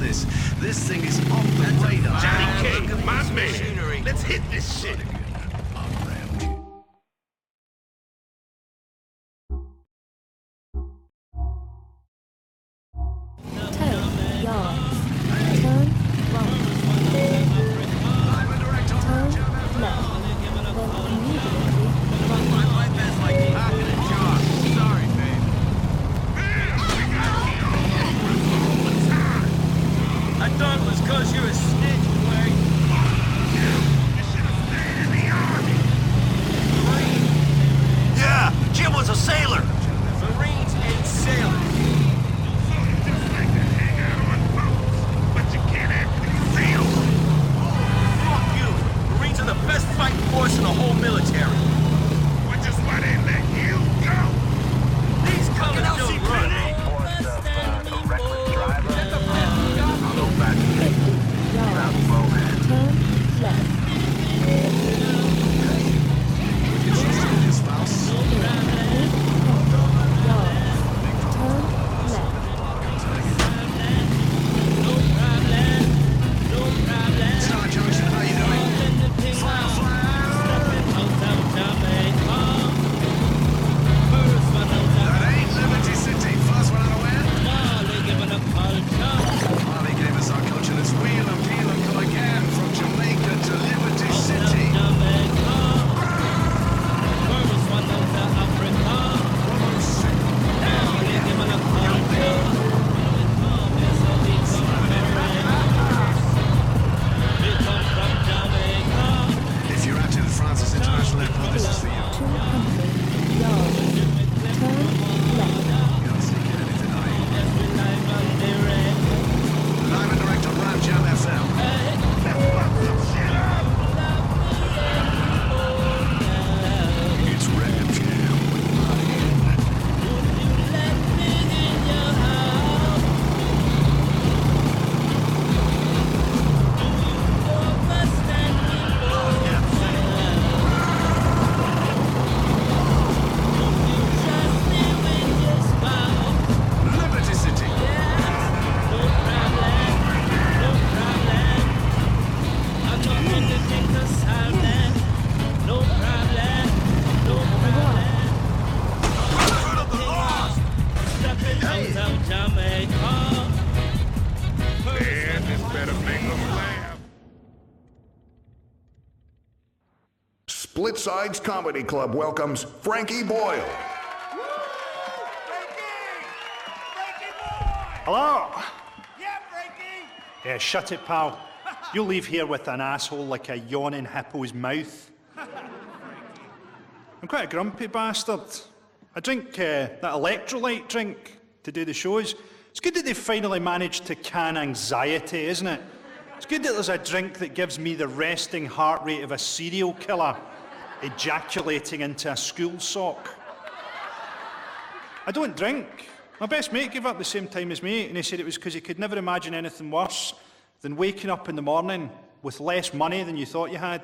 this. This thing is off the radar. Johnny King, my man. Let's hit this shit. Splitsides Comedy Club welcomes Frankie Boyle. Hello? Yeah, Frankie! Yeah, shut it, pal. You'll leave here with an asshole like a yawning hippo's mouth. I'm quite a grumpy bastard. I drink that electrolyte drink to do the shows. It's good that they've finally managed to can anxiety, isn't it? It's good that there's a drink that gives me the resting heart rate of a serial killer ejaculating into a school sock. I don't drink. My best mate gave up the same time as me, and he said it was because he could never imagine anything worse than waking up in the morning with less money than you thought you had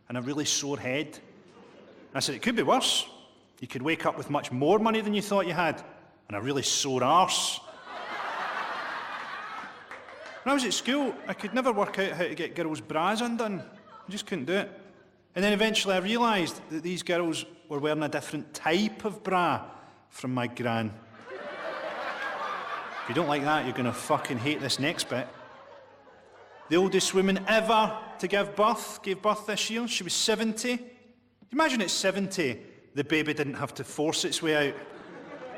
and a really sore head. And I said, it could be worse. You could wake up with much more money than you thought you had and a really sore arse. When I was at school, I could never work out how to get girls' bras undone. I just couldn't do it. And then eventually I realised that these girls were wearing a different type of bra from my gran. If you don't like that, you're going to fucking hate this next bit. The oldest woman ever to give birth gave birth this year. She was 70. Imagine at 70, the baby didn't have to force its way out.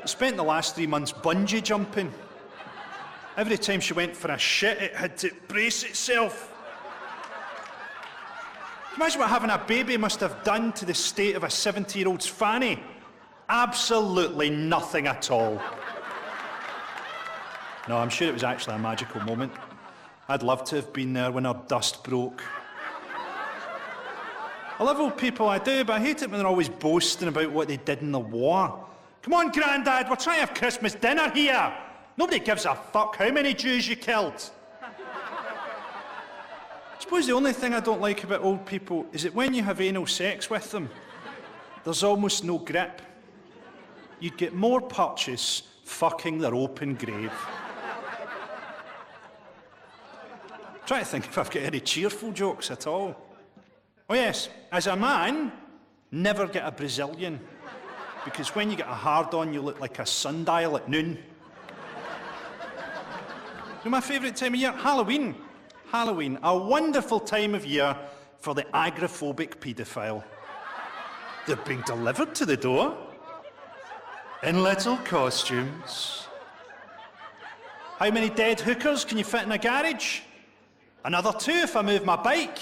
It spent the last 3 months bungee jumping. Every time she went for a shit, it had to brace itself. Imagine what having a baby must have done to the state of a 70-year-old's fanny. Absolutely nothing at all. No, I'm sure it was actually a magical moment. I'd love to have been there when her dust broke. I love old people, I do, but I hate it when they're always boasting about what they did in the war. Come on, Grandad, we're trying to have Christmas dinner here. Nobody gives a fuck how many Jews you killed. I suppose the only thing I don't like about old people is that when you have anal sex with them, there's almost no grip. You'd get more purchase fucking their open grave. Trying to think if I've got any cheerful jokes at all. Oh yes, as a man, never get a Brazilian. Because when you get a hard-on, you look like a sundial at noon. You know my favourite time of year? Halloween. Halloween, a wonderful time of year for the agoraphobic paedophile. They're being delivered to the door in little costumes. How many dead hookers can you fit in a garage? Another 2 if I move my bike.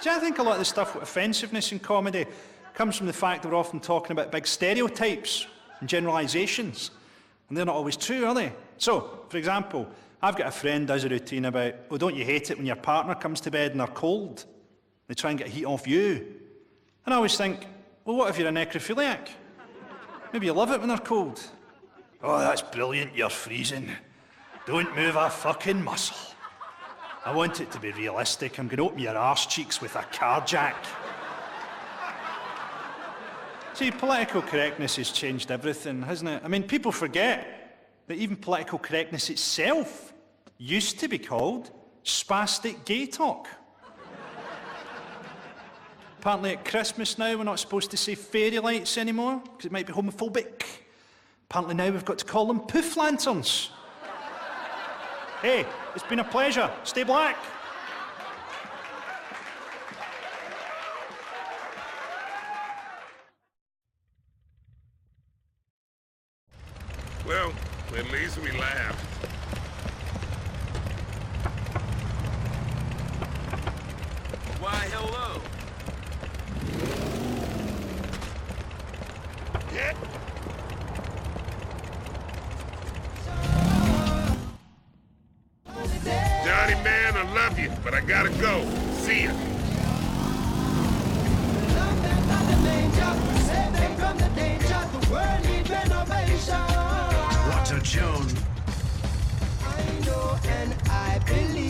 See, I think a lot of the stuff with offensiveness in comedy comes from the fact that we're often talking about big stereotypes and generalisations. And they're not always true, are they? So, for example, I've got a friend who does a routine about, oh, don't you hate it when your partner comes to bed and they're cold? They try and get heat off you. And I always think, well, what if you're a necrophiliac? Maybe you love it when they're cold. Oh, that's brilliant, you're freezing. Don't move a fucking muscle. I want it to be realistic. I'm going to open your arse cheeks with a car jack. See, political correctness has changed everything, hasn't it? I mean, people forget that even political correctness itself used to be called spastic gay talk. Apparently at Christmas now we're not supposed to say fairy lights anymore because it might be homophobic. Apparently now we've got to call them poof lanterns. Hey, it's been a pleasure. Stay black. Well, at least we laughed. Why, hello. Yeah. Johnny, man, I love you, but I gotta go. See ya. What a tune. I know and I believe.